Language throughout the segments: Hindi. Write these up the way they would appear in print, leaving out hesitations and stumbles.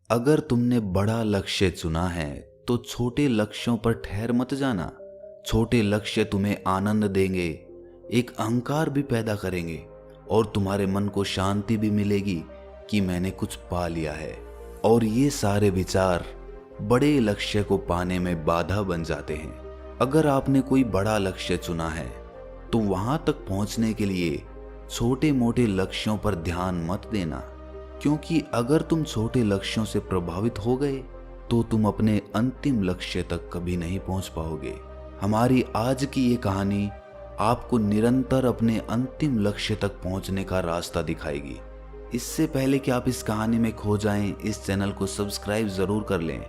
अगर तुमने बड़ा लक्ष्य चुना है तो छोटे लक्ष्यों पर ठहर मत जाना। छोटे लक्ष्य तुम्हें आनंद देंगे, एक अहंकार भी पैदा करेंगे और तुम्हारे मन को शांति भी मिलेगी कि मैंने कुछ पा लिया है। और ये सारे विचार बड़े लक्ष्य को पाने में बाधा बन जाते हैं। अगर आपने कोई बड़ा लक्ष्य चुना है तो वहां तक पहुंचने के लिए छोटे मोटे लक्ष्यों पर ध्यान मत देना, क्योंकि अगर तुम छोटे लक्ष्यों से प्रभावित हो गए तो तुम अपने अंतिम लक्ष्य तक कभी नहीं पहुंच पाओगे। हमारी आज की ये कहानी आपको निरंतर अपने अंतिम लक्ष्य तक पहुंचने का रास्ता दिखाएगी। इससे पहले कि आप इस कहानी में खो जाएं, इस चैनल को सब्सक्राइब जरूर कर लें।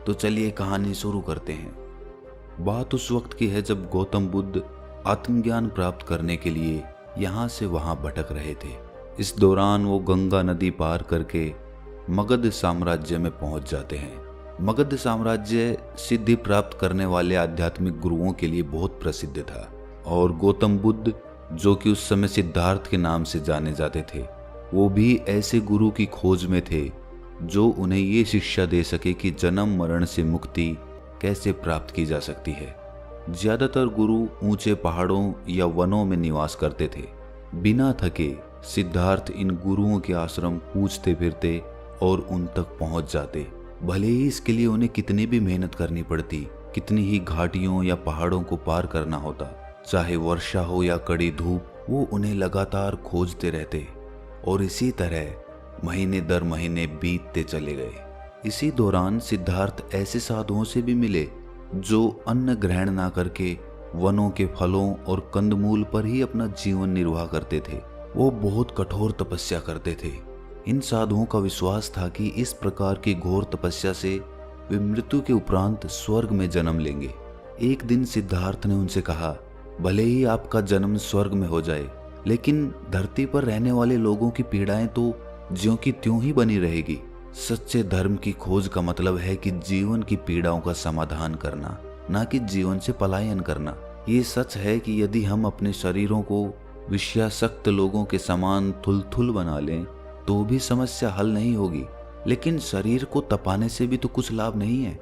तो चलिए कहानी शुरू करते हैं। बात उस वक्त की है जब गौतम बुद्ध आत्मज्ञान प्राप्त करने के लिए यहाँ से वहाँ भटक रहे थे। इस दौरान वो गंगा नदी पार करके मगध साम्राज्य में पहुंच जाते हैं। मगध साम्राज्य सिद्धि प्राप्त करने वाले आध्यात्मिक गुरुओं के लिए बहुत प्रसिद्ध था और गौतम बुद्ध, जो कि उस समय सिद्धार्थ के नाम से जाने जाते थे, वो भी ऐसे गुरु की खोज में थे जो उन्हें ये शिक्षा दे सके कि जन्म मरण से मुक्ति कैसे प्राप्त की जा सकती है। ज्यादातर गुरु ऊंचे पहाड़ों या वनों में निवास करते थे। बिना थके सिद्धार्थ इन गुरुओं के आश्रम पूछते फिरते और उन तक पहुंच जाते, भले ही इसके लिए उन्हें कितनी भी मेहनत करनी पड़ती, कितनी ही घाटियों या पहाड़ों को पार करना होता, चाहे वर्षा हो या कड़ी धूप, वो उन्हें लगातार खोजते रहते। और इसी तरह महीने दर महीने बीतते चले गए। इसी दौरान सिद्धार्थ ऐसे साधुओं से भी मिले जो अन्न ग्रहण ना करके वनों के फलों और कंदमूल पर ही अपना जीवन निर्वाह करते थे। वो बहुत कठोर तपस्या करते थे। इन साधुओं का विश्वास था कि इस प्रकार की घोर तपस्या से वे मृत्यु के उपरांत स्वर्ग में जन्म लेंगे। एक दिन सिद्धार्थ ने उनसे कहा, भले ही आपका जन्म स्वर्ग में हो जाए, लेकिन धरती पर रहने वाले लोगों की पीड़ाएं तो ज्यों की त्यों ही बनी रहेगी। सच्चे धर्म की खोज का मतलब है कि जीवन की पीड़ाओं का समाधान करना, ना कि जीवन से पलायन करना। ये सच है कि यदि हम अपने शरीरों को विषयासक्त लोगों के समान थुलथुल बना लें तो भी समस्या हल नहीं होगी, लेकिन शरीर को तपाने से भी तो कुछ लाभ नहीं है।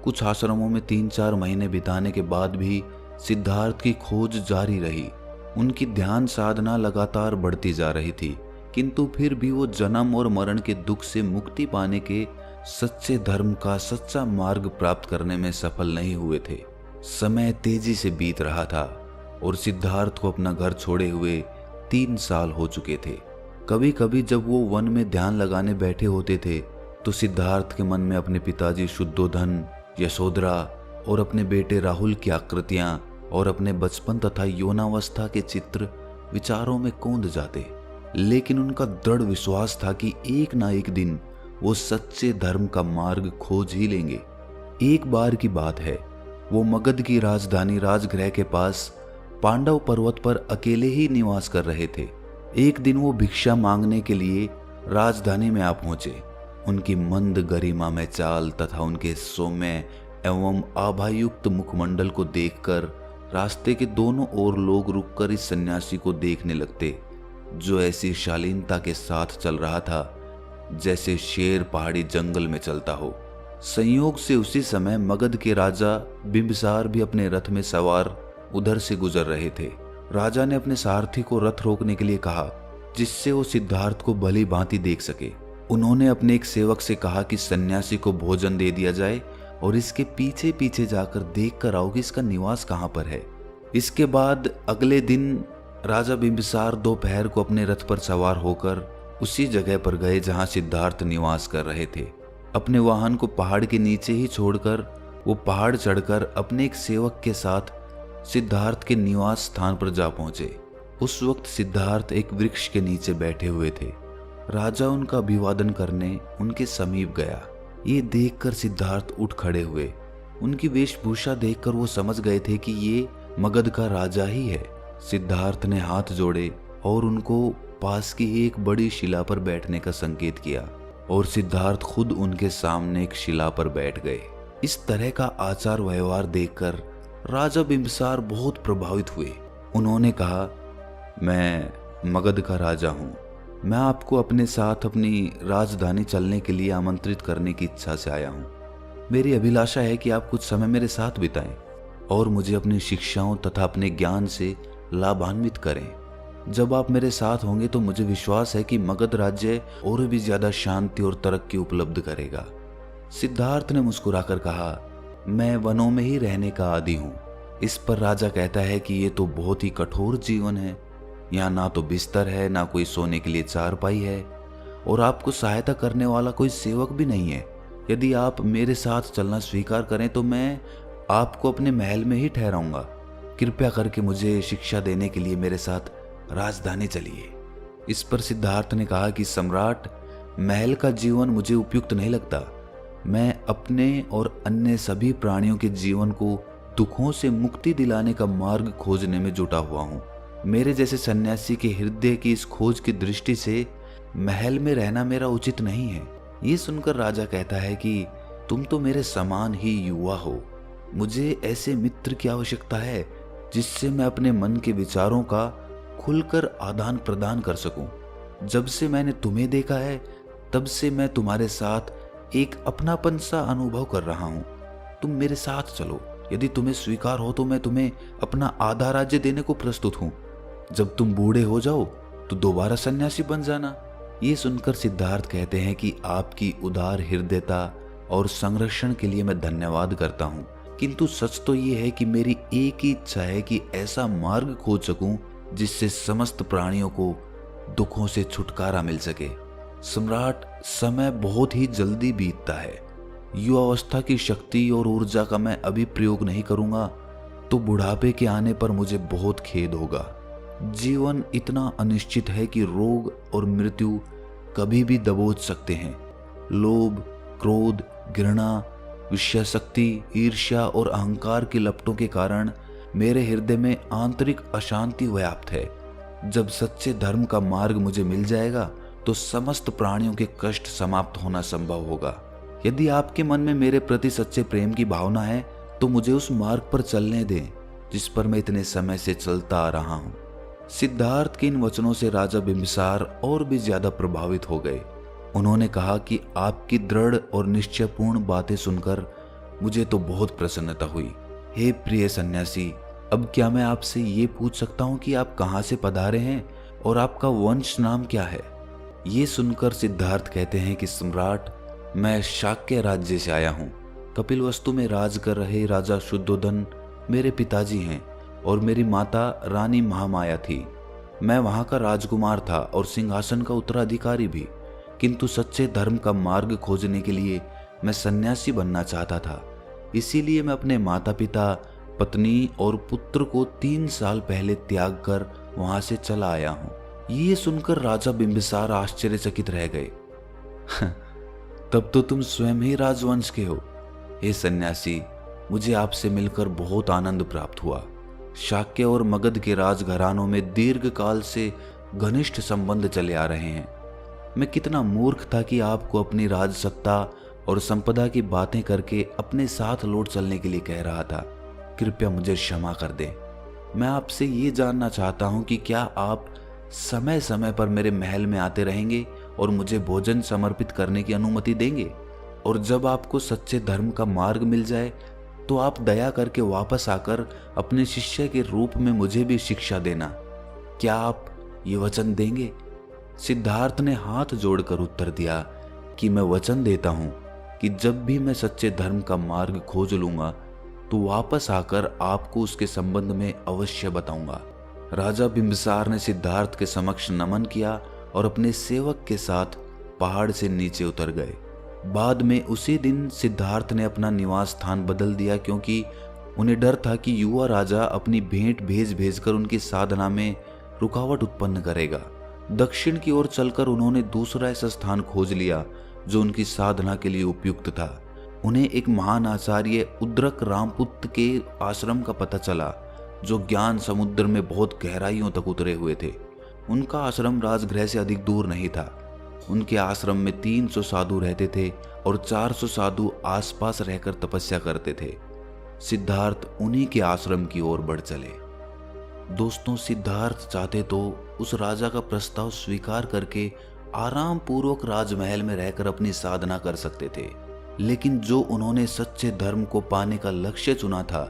कुछ आश्रमों में 3-4 महीने बिताने के बाद भी सिद्धार्थ की खोज जारी रही। उनकी ध्यान साधना लगातार बढ़ती जा रही थी, किंतु फिर भी वो जन्म और मरण के दुख से मुक्ति पाने के सच्चे धर्म का सच्चा मार्ग प्राप्त करने में सफल नहीं हुए थे। समय तेजी से बीत रहा था और सिद्धार्थ को अपना घर छोड़े हुए 3 साल हो चुके थे। कभी कभी जब वो वन में ध्यान लगाने बैठे होते थे तो सिद्धार्थ के मन में अपने पिताजी शुद्धोधन, यशोधरा और अपने बेटे राहुल की आकृतियां और अपने बचपन तथा यौनावस्था के चित्र विचारों में कौंध जाते। लेकिन उनका दृढ़ विश्वास था कि एक ना एक दिन वो सच्चे धर्म का मार्ग खोज ही लेंगे। एक बार की बात है, वो मगध की राजधानी राजगृह के पास पांडव पर्वत पर अकेले ही निवास कर रहे थे। एक दिन वो भिक्षा मांगने के लिए राजधानी में आ पहुंचे। उनकी मंद गरिमा में चाल तथा उनके सौम्य एवं आभायुक्त मुखमंडल को देखकर रास्ते के दोनों ओर लोग रुककर इस सन्यासी को देखने लगते, जो ऐसी शालीनता के साथ चल रहा था जैसे शेर पहाड़ी जंगल में चलता हो। संयोग से उसी समय मगध के राजा बिंबिसार भी अपने रथ में सवार उधर से गुजर रहे थे। राजा ने अपने सारथी को रथ रोकने के लिए कहा, जिससे वो सिद्धार्थ को भली भांति देख सके। उन्होंने अपने एक सेवक से कहा कि सन्यासी को भोजन दे दिया जाए और इसके पीछे पीछे जाकर देख कर आओ कि इसका निवास कहाँ पर है। इसके बाद अगले दिन राजा बिंबिसार दोपहर को अपने रथ पर सवार होकर उसी जगह पर गए जहाँ सिद्धार्थ निवास कर रहे थे। अपने वाहन को पहाड़ के नीचे ही छोड़कर वो पहाड़ चढ़कर अपने एक सेवक के साथ सिद्धार्थ के निवास स्थान पर जा पहुंचे। उस वक्त सिद्धार्थ एक वृक्ष के नीचे बैठे हुए थे। राजा उनका अभिवादन करने उनके समीप गया। ये देखकर सिद्धार्थ उठ खड़े हुए। उनकी वेशभूषा देखकर वो समझ गए थे कि ये मगध का राजा ही है। सिद्धार्थ ने हाथ जोड़े और उनको पास की एक बड़ी शिला पर बैठने का संकेत किया और सिद्धार्थ खुद उनके सामने एक शिला पर बैठ गए। इस तरह का आचार व्यवहार देखकर राजा बिंबिसार बहुत प्रभावित हुए। उन्होंने कहा, मैं मगध का राजा हूँ मैं आपको अपने साथ अपनी राजधानी चलने के लिए आमंत्रित करने की इच्छा से आया हूँ। मेरी अभिलाषा है कि आप कुछ समय मेरे साथ बिताएं और मुझे अपनी शिक्षाओं तथा अपने ज्ञान से लाभान्वित करें। जब आप मेरे साथ होंगे तो मुझे विश्वास है कि मगध राज्य और भी ज्यादा शांति और तरक्की उपलब्ध करेगा। सिद्धार्थ ने मुस्कुराकर कहा, मैं वनों में ही रहने का आदी हूँ। इस पर राजा कहता है कि ये तो बहुत ही कठोर जीवन है। यहाँ ना तो बिस्तर है, ना कोई सोने के लिए चारपाई है, और आपको सहायता करने वाला कोई सेवक भी नहीं है। यदि आप मेरे साथ चलना स्वीकार करें तो मैं आपको अपने महल में ही ठहराऊंगा। कृपया करके मुझे शिक्षा देने के लिए मेरे साथ राजधानी चलिए। इस पर सिद्धार्थ ने कहा कि सम्राट, महल का जीवन मुझे उपयुक्त नहीं लगता। मैं अपने और अन्य सभी प्राणियों के जीवन को दुखों से मुक्ति दिलाने का मार्ग खोजने में जुटा हुआ हूँ। मेरे जैसे सन्यासी के हृदय की इस खोज की दृष्टि से महल में रहना मेरा उचित नहीं है। ये सुनकर राजा कहता है कि तुम तो मेरे समान ही युवा हो। मुझे ऐसे मित्र की आवश्यकता है जिससे मैं अपने मन के विचारों का खुलकर आदान प्रदान कर सकूं। जब से मैंने तुम्हें देखा है तब से मैं तुम्हारे साथ एक अपनापन सा अनुभव कर रहा हूं। तुम मेरे साथ चलो। यदि तुम्हें स्वीकार हो तो मैं तुम्हें अपना आधा राज्य देने को प्रस्तुत हूं। जब तुम बूढ़े हो जाओ तो दोबारा सन्यासी बन जाना। ये सुनकर सिद्धार्थ कहते हैं कि आपकी उदार हृदयता और संरक्षण के लिए मैं धन्यवाद करता हूँ, किंतु सच तो ये है कि मेरी एक ही इच्छा है कि ऐसा मार्ग खोज सकूं जिससे समस्त प्राणियों को दुखों से छुटकारा मिल सके। सम्राट, समय बहुत ही जल्दी बीतता है। युवावस्था की शक्ति और ऊर्जा का मैं अभी प्रयोग नहीं करूंगा तो बुढ़ापे के आने पर मुझे बहुत खेद होगा। जीवन इतना अनिश्चित है कि रोग और मृत्यु कभी भी दबोच सकते हैं। लोभ, क्रोध, घृणा, विषयाशक्ति, ईर्ष्या और अहंकार की लपटों के कारण मेरे हृदय में आंतरिक अशांति व्याप्त है। जब सच्चे धर्म का मार्ग मुझे मिल जाएगा तो समस्त प्राणियों के कष्ट समाप्त होना संभव होगा। यदि आपके मन में मेरे प्रति सच्चे प्रेम की भावना है तो मुझे उस मार्ग पर चलने दें जिस पर मैं इतने समय से चलता आ रहा हूँ। सिद्धार्थ के इन वचनों से राजा बिंबिसार और भी ज्यादा प्रभावित हो गए। उन्होंने कहा कि आपकी दृढ़ और निश्चयपूर्ण बातें सुनकर मुझे तो बहुत प्रसन्नता हुई। हे प्रिय सन्यासी, अब क्या मैं आपसे ये पूछ सकता हूँ कि आप कहाँ से पधारे हैं और आपका वंश नाम क्या है? ये सुनकर सिद्धार्थ कहते हैं कि सम्राट, मैं शाक्य राज्य से आया हूँ। कपिलवस्तु में राज कर रहे राजा शुद्धोधन मेरे पिताजी हैं और मेरी माता रानी महामाया थी। मैं वहाँ का राजकुमार था और सिंहासन का उत्तराधिकारी भी, किंतु सच्चे धर्म का मार्ग खोजने के लिए मैं सन्यासी बनना चाहता था। इसीलिए मैं अपने माता पिता, पत्नी और पुत्र को 3 साल पहले त्याग कर वहां से चला आया हूँ। ये सुनकर राजा बिंबिसार आश्चर्यचकित रह गए। तब तो तुम स्वयं ही राजवंश के हो। हे सन्यासी, मुझे आपसे मिलकर बहुत आनंद प्राप्त हुआ। शाक्य और मगध के राजघरानों में दीर्घ काल से घनिष्ठ संबंध चले आ रहे हैं। मैं कितना मूर्ख था कि आपको अपनी राजसत्ता और संपदा की बातें करके अपने साथ लौट चलने के लिए कह रहा था। कृपया मुझे क्षमा कर दें। मैं आपसे ये जानना चाहता हूँ कि क्या आप समय समय पर मेरे महल में आते रहेंगे और मुझे भोजन समर्पित करने की अनुमति देंगे? और जब आपको सच्चे धर्म का मार्ग मिल जाए तो आप दया करके वापस आकर अपने शिष्य के रूप में मुझे भी शिक्षा देना। क्या आप ये वचन देंगे? सिद्धार्थ ने हाथ जोड़कर उत्तर दिया कि मैं वचन देता हूँ कि जब भी मैं सच्चे धर्म का मार्ग खोज लूंगा तो वापस आकर आपको उसके संबंध में अवश्य बताऊंगा। राजा बिंबिसार ने सिद्धार्थ के समक्ष नमन किया और अपने सेवक के साथ पहाड़ से नीचे उतर गए। बाद में उसी दिन सिद्धार्थ ने अपना निवास स्थान बदल दिया, क्योंकि उन्हें डर था कि युवा राजा अपनी भेंट भेजकर उनकी साधना में रुकावट उत्पन्न करेगा। दक्षिण की ओर चलकर उन्होंने दूसरा ऐसा स्थान खोज लिया जो उनकी साधना के लिए उपयुक्त था। उन्हें एक महान आचार्य उद्रक रामपुत्र के आश्रम का पता चला, जो ज्ञान समुद्र में बहुत गहराइयों तक उतरे हुए थे। उनका आश्रम राजगृह से अधिक दूर नहीं था। उनके आश्रम में 300 साधु रहते थे और 400 साधु आसपास रहकर तपस्या करते थे। सिद्धार्थ उन्हीं के आश्रम की ओर बढ़ चले। दोस्तों, सिद्धार्थ चाहते तो उस राजा का प्रस्ताव स्वीकार करके आराम पूर्वक राजमहल में रहकर अपनी साधना कर सकते थे, लेकिन जो उन्होंने सच्चे धर्म को पाने का लक्ष्य चुना था,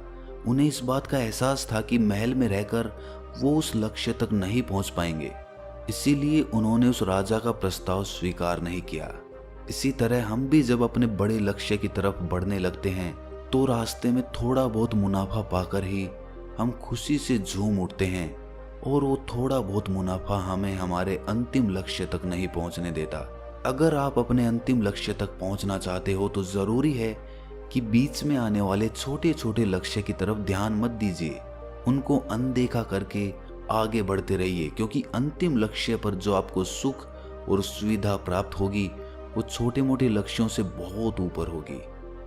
उन्हें इस बात का एहसास था कि महल में रहकर वो उस लक्ष्य तक नहीं पहुंच पाएंगे। इसीलिए उन्होंने उस राजा का प्रस्ताव स्वीकार नहीं किया। इसी तरह हम भी जब अपने बड़े लक्ष्य की तरफ बढ़ने लगते हैं तो रास्ते में थोड़ा बहुत मुनाफा पाकर ही हम खुशी से झूम उठते हैं, और वो थोड़ा बहुत मुनाफा हमें हमारे अंतिम लक्ष्य तक नहीं पहुंचने देता। अगर आप अपने अंतिम लक्ष्य तक पहुंचना चाहते हो तो जरूरी है कि बीच में आने वाले छोटे छोटे लक्ष्य की तरफ ध्यान मत दीजिए, उनको अनदेखा करके आगे बढ़ते रहिए, क्योंकि अंतिम लक्ष्य पर जो आपको सुख और सुविधा प्राप्त होगी वो छोटे मोटे लक्ष्यों से बहुत ऊपर होगी।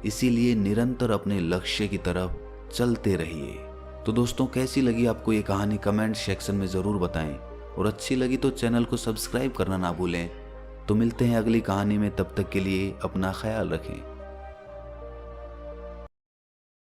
इसीलिए निरंतर अपने लक्ष्य की तरफ चलते रहिए। तो दोस्तों, कैसी लगी आपको ये कहानी कमेंट सेक्शन में ज़रूर बताएं, और अच्छी लगी तो चैनल को सब्सक्राइब करना ना भूलें। तो मिलते हैं अगली कहानी में, तब तक के लिए अपना ख्याल रखें।